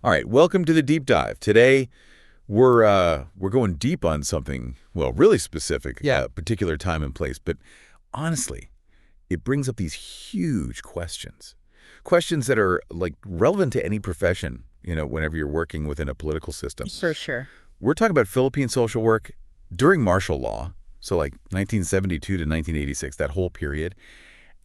All right, welcome to the deep dive. Today, we're going deep on something, well, really specific, Yeah. particular time and place. But honestly, it brings up these huge questions, questions that are like relevant to any profession. Whenever you're working within a political system. For sure. We're talking about Philippine social work during martial law, so like 1972 to 1986, that whole period.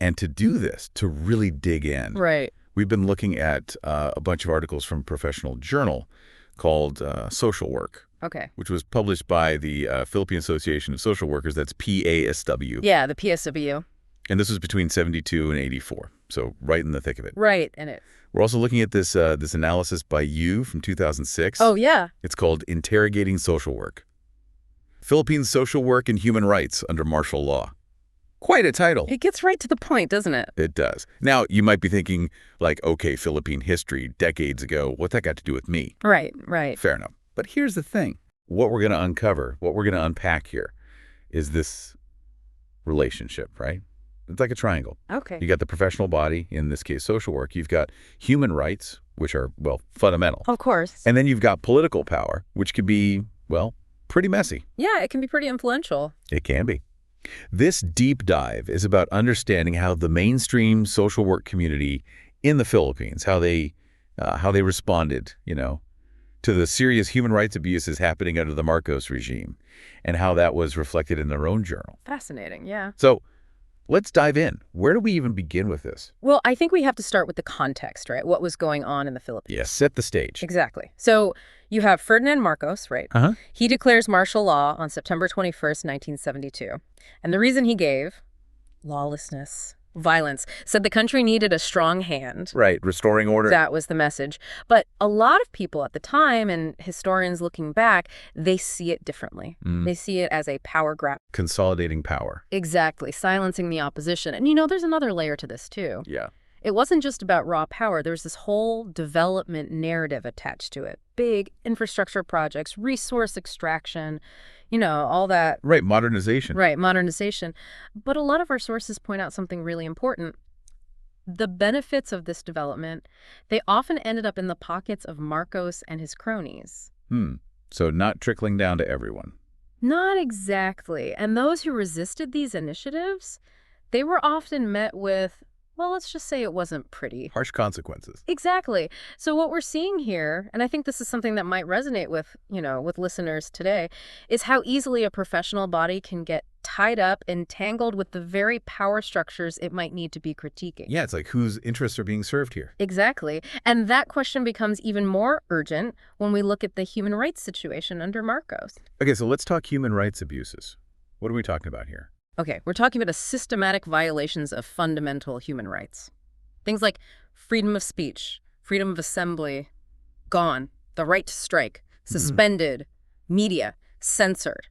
And to do this, to really dig in. Right. We've been looking at a bunch of articles from a professional journal called Social Work, Okay. which was published by the Philippine Association of Social Workers. That's PASW. Yeah, the PSW. And this was between 72 and 84, so right in the thick of it. Right, and it. We're also looking at this this analysis by you from 2006. Oh, yeah. It's called Interrogating Social Work. Philippine Social Work and Human Rights under Martial Law. Quite a title. It gets right to the point, doesn't it? It does. Now, you might be thinking, like, okay, Philippine history, decades ago, what that got to do with me? Right, right. Fair enough. But here's the thing. What we're going to uncover, what we're going to unpack here is this relationship, right? It's like a triangle. Okay. You got the professional body, in this case, social work. You've got human rights, which are, well, fundamental. Of course. And then you've got political power, which could be, well, pretty messy. Yeah, it can be pretty influential. It can be. This deep dive is about understanding how the mainstream social work community in the Philippines, how they responded, to the serious human rights abuses happening under the Marcos regime, and how that was reflected in their own journal. Fascinating, yeah. So let's dive in. Where do we even begin with this? Well, I think we have to start with the context, right? What was going on in the Philippines? Yes, set the stage. Exactly. So you have Ferdinand Marcos, right? Uh-huh. He declares martial law on September 21st, 1972. And the reason he gave, lawlessness, violence, said the country needed a strong hand. Right, restoring order. That was the message. But a lot of people at the time, and historians looking back, they see it differently. They see it as a power grab. Consolidating power. Exactly, silencing the opposition. And there's another layer to this too. Yeah. It wasn't just about raw power. There was this whole development narrative attached to it. Big infrastructure projects, resource extraction, all that. Right, modernization. Right, modernization. But a lot of our sources point out something really important. The benefits of this development, they often ended up in the pockets of Marcos and his cronies. So not trickling down to everyone. Not exactly. And those who resisted these initiatives, they were often met with, well, let's just say it wasn't pretty. Harsh consequences. Exactly. So what we're seeing here, and I think this is something that might resonate with, with listeners today, is how easily a professional body can get tied up, entangled with the very power structures it might need to be critiquing. Yeah, it's like whose interests are being served here? Exactly. And that question becomes even more urgent when we look at the human rights situation under Marcos. Okay, so let's talk human rights abuses. What are we talking about here? Okay, we're talking about systematic violations of fundamental human rights. Things like freedom of speech, freedom of assembly, gone, the right to strike, suspended, media, censored.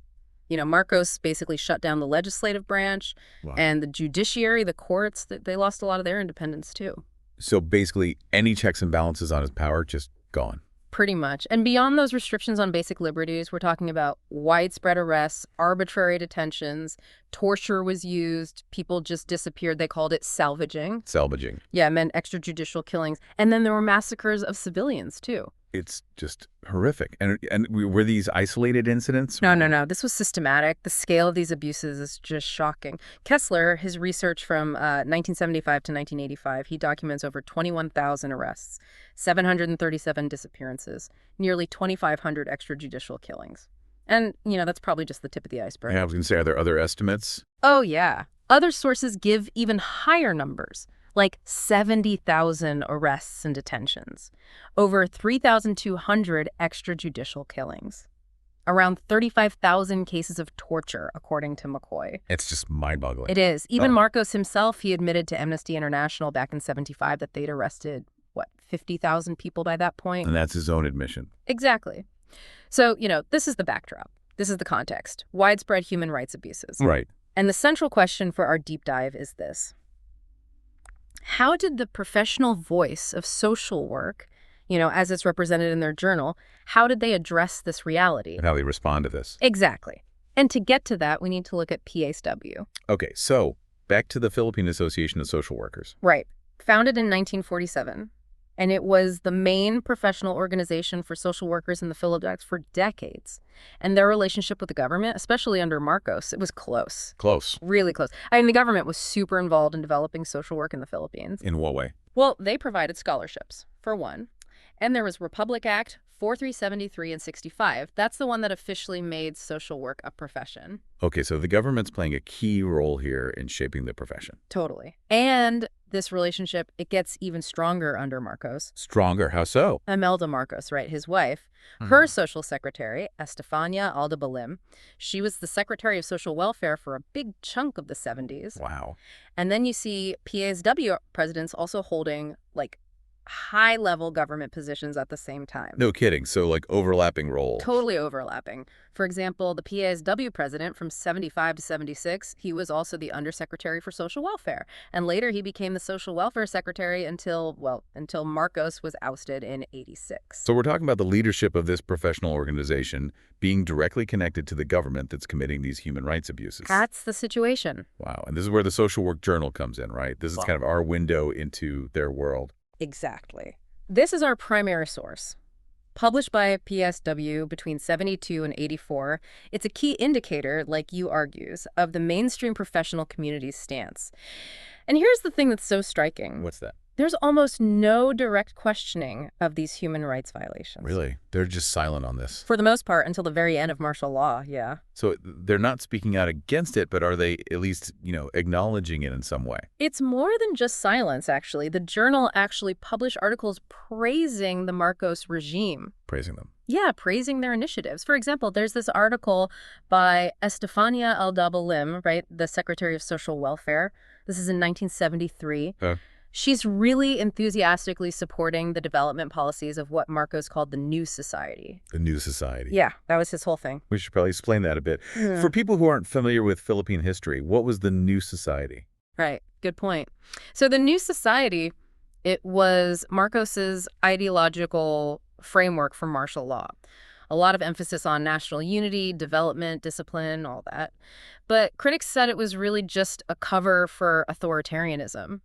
Marcos basically shut down the legislative branch. Wow. And the judiciary, the courts, they lost a lot of their independence too. So basically any checks and balances on his power just gone. Pretty much. And beyond those restrictions on basic liberties, we're talking about widespread arrests, arbitrary detentions, torture was used, people just disappeared. They called it salvaging. Salvaging. Yeah, it meant extrajudicial killings. And then there were massacres of civilians, too. It's just horrific. And were these isolated incidents? No. This was systematic. The scale of these abuses is just shocking. Kessler, his research from 1975 to 1985, he documents over 21,000 arrests, 737 disappearances, nearly 2,500 extrajudicial killings. And, that's probably just the tip of the iceberg. Yeah, I was going to say, are there other estimates? Oh, yeah. Other sources give even higher numbers, like 70,000 arrests and detentions, over 3,200 extrajudicial killings, around 35,000 cases of torture, according to McCoy. It's just mind-boggling. It is. Even Marcos himself, he admitted to Amnesty International back in '75 that they'd arrested, 50,000 people by that point? And that's his own admission. Exactly. So, this is the backdrop. This is the context. Widespread human rights abuses. Right. And the central question for our deep dive is this. How did the professional voice of social work, as it's represented in their journal, how did they address this reality? And how they respond to this. Exactly. And to get to that, we need to look at PASW. Okay, so back to the Philippine Association of Social Workers. Right. Founded in 1947. And it was the main professional organization for social workers in the Philippines for decades. And their relationship with the government, especially under Marcos, it was close. Close. Really close. I mean, the government was super involved in developing social work in the Philippines. In what way? Well, they provided scholarships, for one. And there was Republic Act 4373 and 65. That's the one that officially made social work a profession. Okay, so the government's playing a key role here in shaping the profession. Totally. And this relationship, it gets even stronger under Marcos. Stronger? How so? Imelda Marcos, right, his wife, her social secretary, Estefania Aldabalim, she was the Secretary of Social Welfare for a big chunk of the 70s. Wow. And then you see PASW presidents also holding, like, high-level government positions at the same time. No kidding. So like overlapping roles. Totally overlapping. For example, the PASW president from 75 to 76, he was also the Undersecretary for Social Welfare. And later he became the Social Welfare Secretary until Marcos was ousted in 86. So we're talking about the leadership of this professional organization being directly connected to the government that's committing these human rights abuses. That's the situation. Wow. And this is where the Social Work Journal comes in, right? This is kind of our window into their world. Exactly. This is our primary source. Published by PSW between 72 and 84, it's a key indicator, like you argues, of the mainstream professional community's stance. And here's the thing that's so striking. What's that? There's almost no direct questioning of these human rights violations. Really? They're just silent on this. For the most part, until the very end of martial law, yeah. So they're not speaking out against it, but are they at least, acknowledging it in some way? It's more than just silence, actually. The journal actually published articles praising the Marcos regime. Praising them. Yeah, praising their initiatives. For example, there's this article by Estefania Aldabalim, right, the Secretary of Social Welfare. This is in 1973. She's really enthusiastically supporting the development policies of what Marcos called the New Society. The New Society. Yeah, that was his whole thing. We should probably explain that a bit. For people who aren't familiar with Philippine history, what was the New Society? Right, good point. So the New Society, it was Marcos's ideological framework for martial law. A lot of emphasis on national unity, development, discipline, all that. But critics said it was really just a cover for authoritarianism,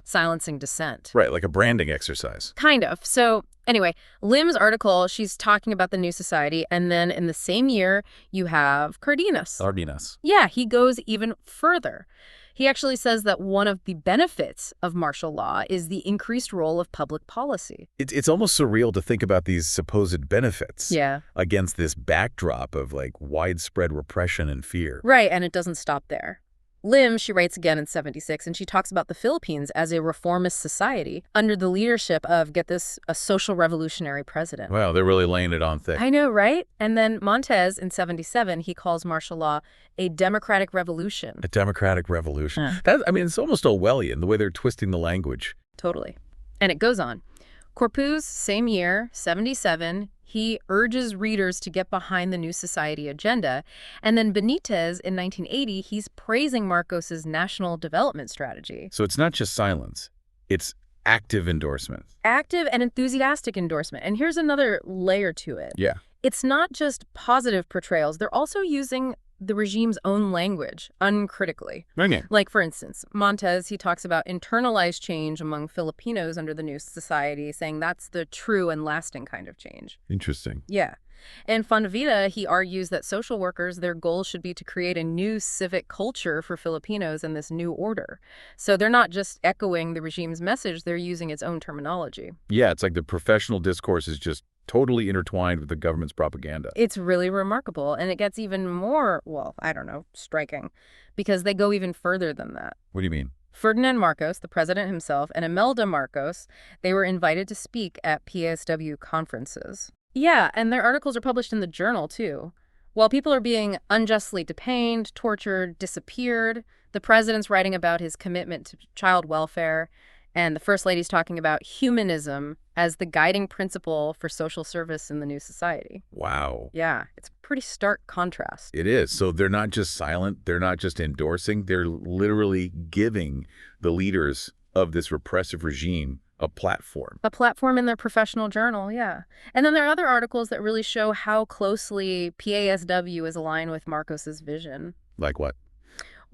silencing dissent. Right, like a branding exercise. Kind of. So anyway, Lim's article, she's talking about the New Society, and then in the same year, you have Cardenas. Cardenas. Yeah, he goes even further. He actually says that one of the benefits of martial law is the increased role of public policy. It's almost surreal to think about these supposed benefits against this backdrop of widespread repression and fear. Right, and it doesn't stop there. Lim, she writes again in 76, and she talks about the Philippines as a reformist society under the leadership of, get this, a social revolutionary president. Wow, they're really laying it on thick. I know, right? And then Montez in 77, he calls martial law a democratic revolution. A democratic revolution. It's almost Orwellian, the way they're twisting the language. Totally. And it goes on. Corpus, same year, 77, he urges readers to get behind the New Society agenda. And then Benitez, in 1980, he's praising Marcos's national development strategy. So it's not just silence. It's active endorsement. Active and enthusiastic endorsement. And here's another layer to it. Yeah. It's not just positive portrayals. They're also using the regime's own language uncritically. Okay. Like, for instance, Montez, he talks about internalized change among Filipinos under the New Society, saying that's the true and lasting kind of change. Interesting. Yeah. And Fonvita, he argues that social workers, their goal should be to create a new civic culture for Filipinos in this new order. So they're not just echoing the regime's message, they're using its own terminology. Yeah, it's like the professional discourse is just totally intertwined with the government's propaganda. It's really remarkable, and it gets even more, striking, because they go even further than that. What do you mean? Ferdinand Marcos, the president himself, and Imelda Marcos, they were invited to speak at PSW conferences. Yeah, and their articles are published in the journal, too. While people are being unjustly detained, tortured, disappeared, the president's writing about his commitment to child welfare, and the First Lady's talking about humanism as the guiding principle for social service in the New Society. Wow. Yeah, it's a pretty stark contrast. It is. So they're not just silent. They're not just endorsing. They're literally giving the leaders of this repressive regime a platform. A platform in their professional journal, yeah. And then there are other articles that really show how closely PASW is aligned with Marcos's vision. Like what?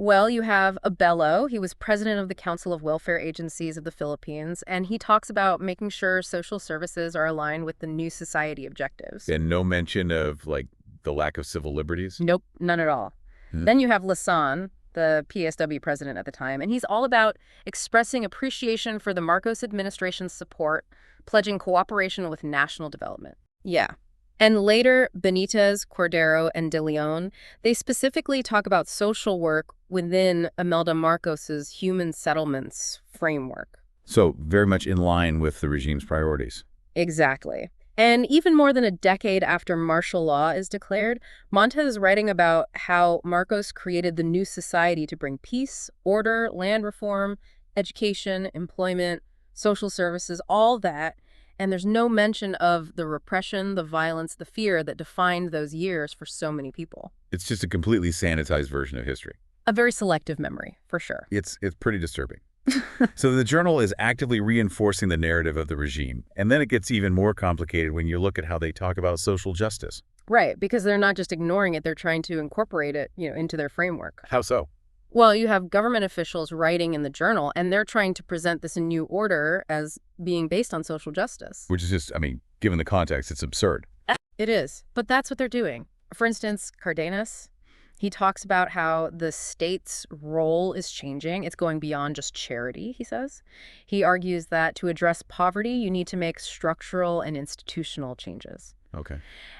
Well, you have Abello. He was president of the Council of Welfare Agencies of the Philippines, and he talks about making sure social services are aligned with the new society objectives. And no mention of, like, the lack of civil liberties? Nope, none at all. Hmm. Then you have Lasan, the PSW president at the time, and he's all about expressing appreciation for the Marcos administration's support, pledging cooperation with national development. Yeah. And later, Benitez, Cordero, and De Leon, they specifically talk about social work within Imelda Marcos's human settlements framework. So very much in line with the regime's priorities. Exactly. And even more than a decade after martial law is declared, Montez is writing about how Marcos created the new society to bring peace, order, land reform, education, employment, social services, all that. And there's no mention of the repression, the violence, the fear that defined those years for so many people. It's just a completely sanitized version of history. A very selective memory, for sure. It's pretty disturbing. So the journal is actively reinforcing the narrative of the regime. And then it gets even more complicated when you look at how they talk about social justice. Right, because they're not just ignoring it, they're trying to incorporate it, into their framework. How so? Well, you have government officials writing in the journal, and they're trying to present this new order as being based on social justice. Which is just, I mean, given the context, it's absurd. It is, but that's what they're doing. For instance, Cardenas, he talks about how the state's role is changing. It's going beyond just charity, he says. He argues that to address poverty, you need to make structural and institutional changes. Okay.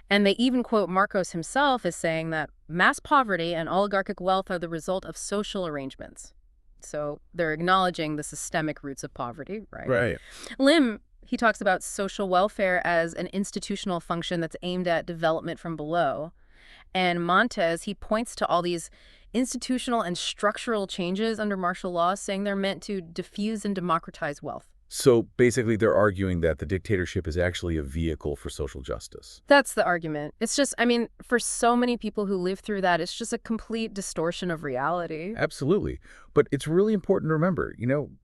And they even quote Marcos himself as saying that mass poverty and oligarchic wealth are the result of social arrangements. So they're acknowledging the systemic roots of poverty, right? Right. Lim, he talks about social welfare as an institutional function that's aimed at development from below. And Montez, he points to all these institutional and structural changes under martial law, saying they're meant to diffuse and democratize wealth. So basically they're arguing that the dictatorship is actually a vehicle for social justice. That's the argument. It's just, for so many people who live through that, it's just a complete distortion of reality. Absolutely. But it's really important to remember,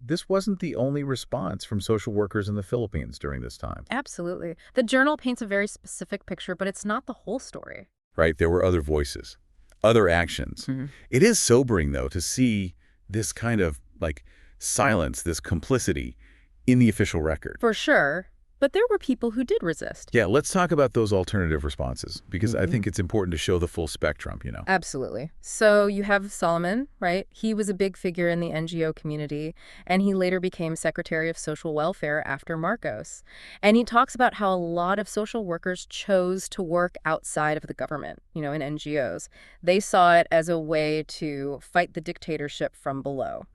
this wasn't the only response from social workers in the Philippines during this time. Absolutely. The journal paints a very specific picture, but it's not the whole story. Right? There were other voices, other actions. Mm-hmm. It is sobering, though, to see this kind of, silence, this complicity in the official record. For sure. But there were people who did resist. Yeah, let's talk about those alternative responses, because I think it's important to show the full spectrum, Absolutely. So you have Solomon, right? He was a big figure in the NGO community, and he later became Secretary of Social Welfare after Marcos. And he talks about how a lot of social workers chose to work outside of the government, in NGOs. They saw it as a way to fight the dictatorship from below.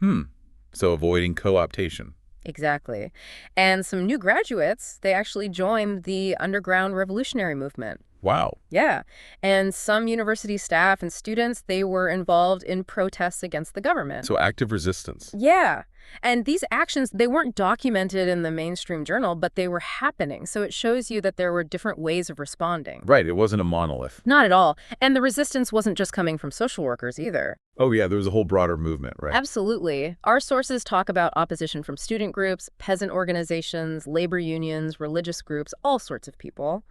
So avoiding co-optation. Exactly. And some new graduates, they actually joined the underground revolutionary movement. Wow. Yeah. And some university staff and students, they were involved in protests against the government. So active resistance. Yeah. And these actions, they weren't documented in the mainstream journal, but they were happening. So it shows you that there were different ways of responding. Right. It wasn't a monolith. Not at all. And the resistance wasn't just coming from social workers either. Oh, yeah. There was a whole broader movement, right? Absolutely. Our sources talk about opposition from student groups, peasant organizations, labor unions, religious groups, all sorts of people.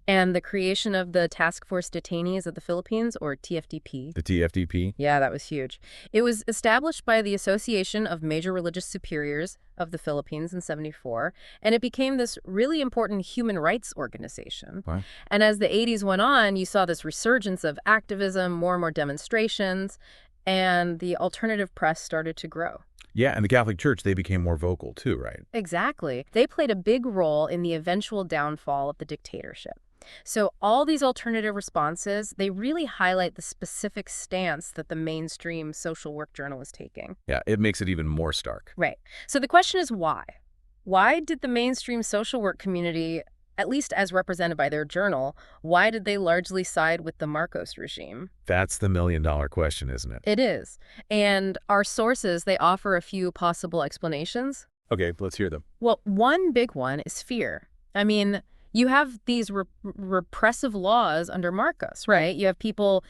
And the creation of the Task Force Detainees of the Philippines, or TFDP. The TFDP? Yeah, that was huge. It was established by the Association of Major Religious Superiors of the Philippines in '74, and it became this really important human rights organization. Wow. And as the '80s went on, you saw this resurgence of activism, more and more demonstrations, and the alternative press started to grow. Yeah, and the Catholic Church, they became more vocal too, right? Exactly. They played a big role in the eventual downfall of the dictatorship. So all these alternative responses, they really highlight the specific stance that the mainstream social work journal is taking. Yeah, it makes it even more stark. Right. So the question is why? Why did the mainstream social work community, at least as represented by their journal, why did they largely side with the Marcos regime? That's the million-dollar question, isn't it? It is. And our sources, they offer a few possible explanations. Okay, let's hear them. Well, one big one is fear. You have these repressive laws under Marcos, right? You have people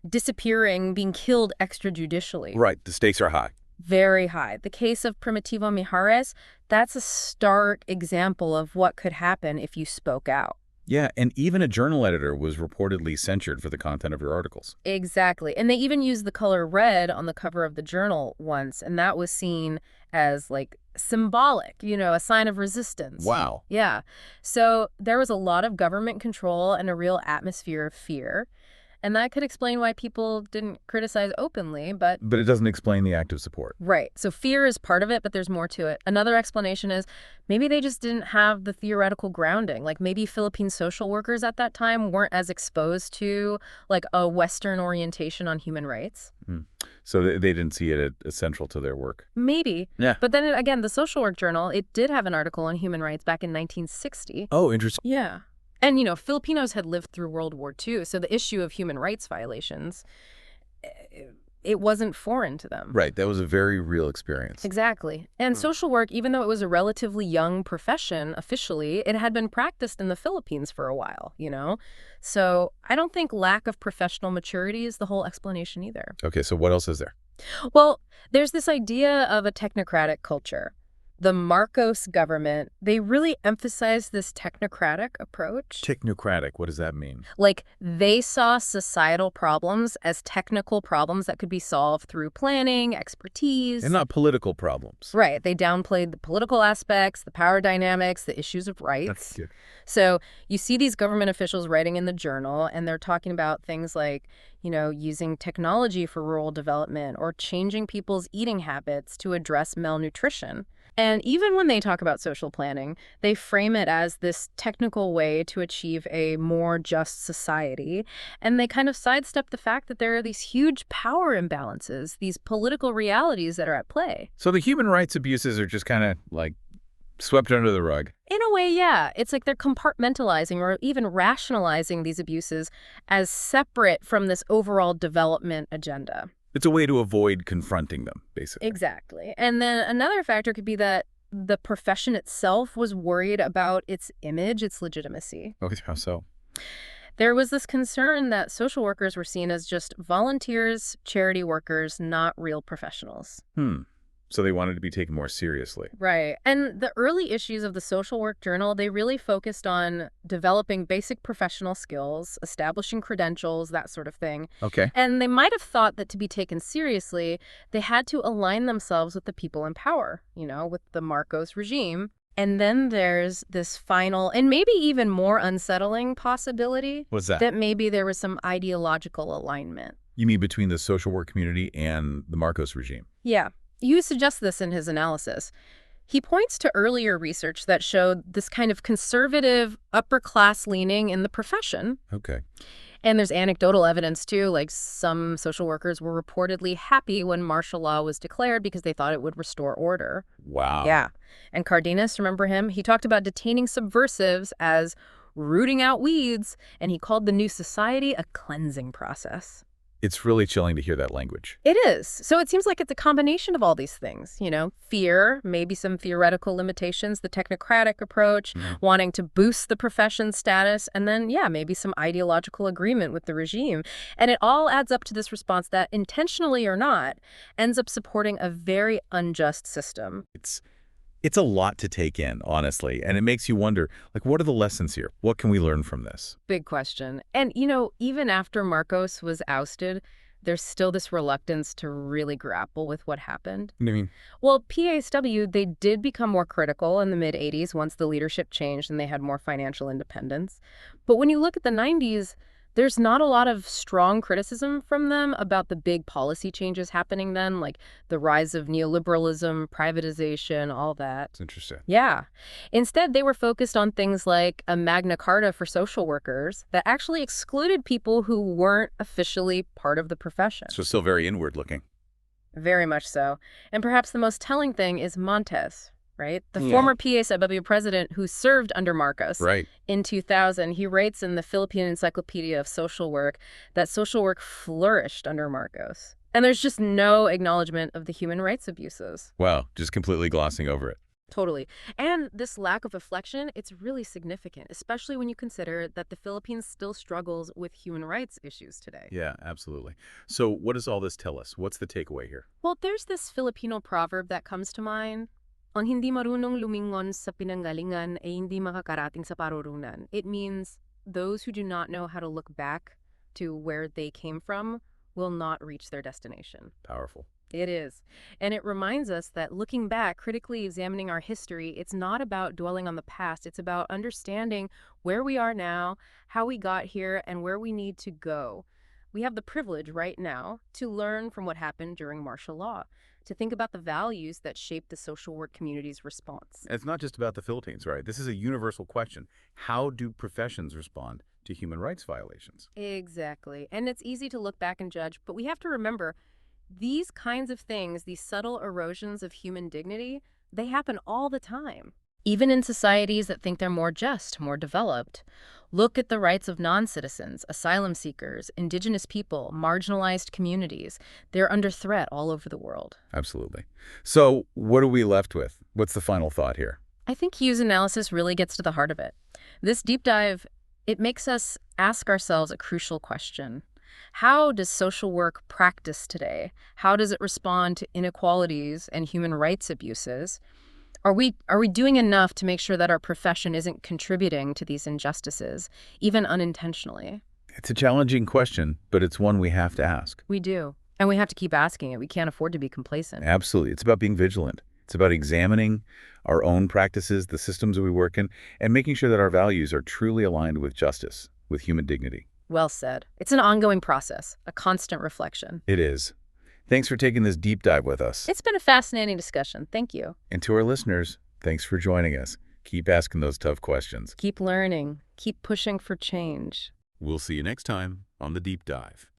disappearing, being killed extrajudicially. Right, the stakes are high. Very high. The case of Primitivo Mijares, that's a stark example of what could happen if you spoke out. Yeah, and even a journal editor was reportedly censured for the content of your articles. Exactly. And they even used the color red on the cover of the journal once, and that was seen as like symbolic, a sign of resistance. Wow. Yeah. So there was a lot of government control and a real atmosphere of fear. And that could explain why people didn't criticize openly, but But it doesn't explain the active support. right. So fear is part of it, but there's more to it. Another explanation is maybe they just didn't have the theoretical grounding. Like maybe Philippine social workers at that time weren't as exposed to like a Western orientation on human rights. Hmm. So they didn't see it as central to their work. Maybe. Yeah. But then again, the Social Work Journal, it did have an article on human rights back in 1960. Oh, interesting. Yeah. And, Filipinos had lived through World War II, so the issue of human rights violations, it wasn't foreign to them. Right. That was a very real experience. Exactly. And social work, even though it was a relatively young profession officially, it had been practiced in the Philippines for a while. So I don't think lack of professional maturity is the whole explanation either. Okay, so what else is there? Well, there's this idea of a technocratic culture. The Marcos government, they really emphasized this technocratic approach. Technocratic, what does that mean? Like, they saw societal problems as technical problems that could be solved through planning, expertise. And not political problems. Right. They downplayed the political aspects, the power dynamics, the issues of rights. That's good. So you see these government officials writing in the journal, and they're talking about things like, using technology for rural development or changing people's eating habits to address malnutrition. And even when they talk about social planning, they frame it as this technical way to achieve a more just society. And they kind of sidestep the fact that there are these huge power imbalances, these political realities that are at play. So the human rights abuses are just kind of like swept under the rug. In a way, yeah. It's like they're compartmentalizing or even rationalizing these abuses as separate from this overall development agenda. It's a way to avoid confronting them, basically. Exactly. And then another factor could be that the profession itself was worried about its image, its legitimacy. Okay, how so? There was this concern that social workers were seen as just volunteers, charity workers, not real professionals. So they wanted to be taken more seriously. Right. And the early issues of the Social Work Journal, they really focused on developing basic professional skills, establishing credentials, that sort of thing. Okay. And they might have thought that to be taken seriously, they had to align themselves with the people in power, with the Marcos regime. And then there's this final and maybe even more unsettling possibility. What's that? That maybe there was some ideological alignment. You mean between the social work community and the Marcos regime? Yeah. Hughes suggests this in his analysis. He points to earlier research that showed this kind of conservative, upper-class leaning in the profession. Okay. And there's anecdotal evidence, too, like some social workers were reportedly happy when martial law was declared because they thought it would restore order. Wow. Yeah. And Cardenas, remember him? He talked about detaining subversives as rooting out weeds, and he called the new society a cleansing process. It's really chilling to hear that language. It is. So it seems like it's a combination of all these things, fear, maybe some theoretical limitations, the technocratic approach, wanting to boost the profession's status, and then, maybe some ideological agreement with the regime. And it all adds up to this response that, intentionally or not, ends up supporting a very unjust system. It's a lot to take in, honestly, and it makes you wonder, what are the lessons here? What can we learn from this? Big question. And, even after Marcos was ousted, there's still this reluctance to really grapple with what happened. What do you mean? Well, PASW, they did become more critical in the mid-'80s once the leadership changed and they had more financial independence. But when you look at the '90s, there's not a lot of strong criticism from them about the big policy changes happening then, like the rise of neoliberalism, privatization, all that. It's interesting. Yeah. Instead, they were focused on things like a Magna Carta for social workers that actually excluded people who weren't officially part of the profession. So still very inward looking. Very much so. And perhaps the most telling thing is Montes, right? The former PASW president who served under Marcos. Right. In 2000, he writes in the Philippine Encyclopedia of Social Work that social work flourished under Marcos. And there's just no acknowledgement of the human rights abuses. Wow, just completely glossing over it. Totally. And this lack of reflection, it's really significant, especially when you consider that the Philippines still struggles with human rights issues today. Yeah, absolutely. So what does all this tell us? What's the takeaway here? Well, there's this Filipino proverb that comes to mind. Ang hindi marunong lumingon sa pinanggalingan ay hindi makakarating sa parurungan. It means those who do not know how to look back to where they came from will not reach their destination. Powerful. It is. And it reminds us that looking back, critically examining our history, it's not about dwelling on the past. It's about understanding where we are now, how we got here, and where we need to go. We have the privilege right now to learn from what happened during martial law, to think about the values that shaped the social work community's response. It's not just about the Philippines, right? This is a universal question. How do professions respond to human rights violations? Exactly. And it's easy to look back and judge, but we have to remember these kinds of things, these subtle erosions of human dignity, they happen all the time. Even in societies that think they're more just, more developed. Look at the rights of non-citizens, asylum seekers, indigenous people, marginalized communities. They're under threat all over the world. Absolutely. So what are we left with? What's the final thought here? I think Hughes' analysis really gets to the heart of it. This deep dive, it makes us ask ourselves a crucial question. How does social work practice today? How does it respond to inequalities and human rights abuses? Are we doing enough to make sure that our profession isn't contributing to these injustices, even unintentionally? It's a challenging question, but it's one we have to ask. We do. And we have to keep asking it. We can't afford to be complacent. Absolutely. It's about being vigilant. It's about examining our own practices, the systems that we work in, and making sure that our values are truly aligned with justice, with human dignity. Well said. It's an ongoing process, a constant reflection. It is. Thanks for taking this deep dive with us. It's been a fascinating discussion. Thank you. And to our listeners, thanks for joining us. Keep asking those tough questions. Keep learning. Keep pushing for change. We'll see you next time on The Deep Dive.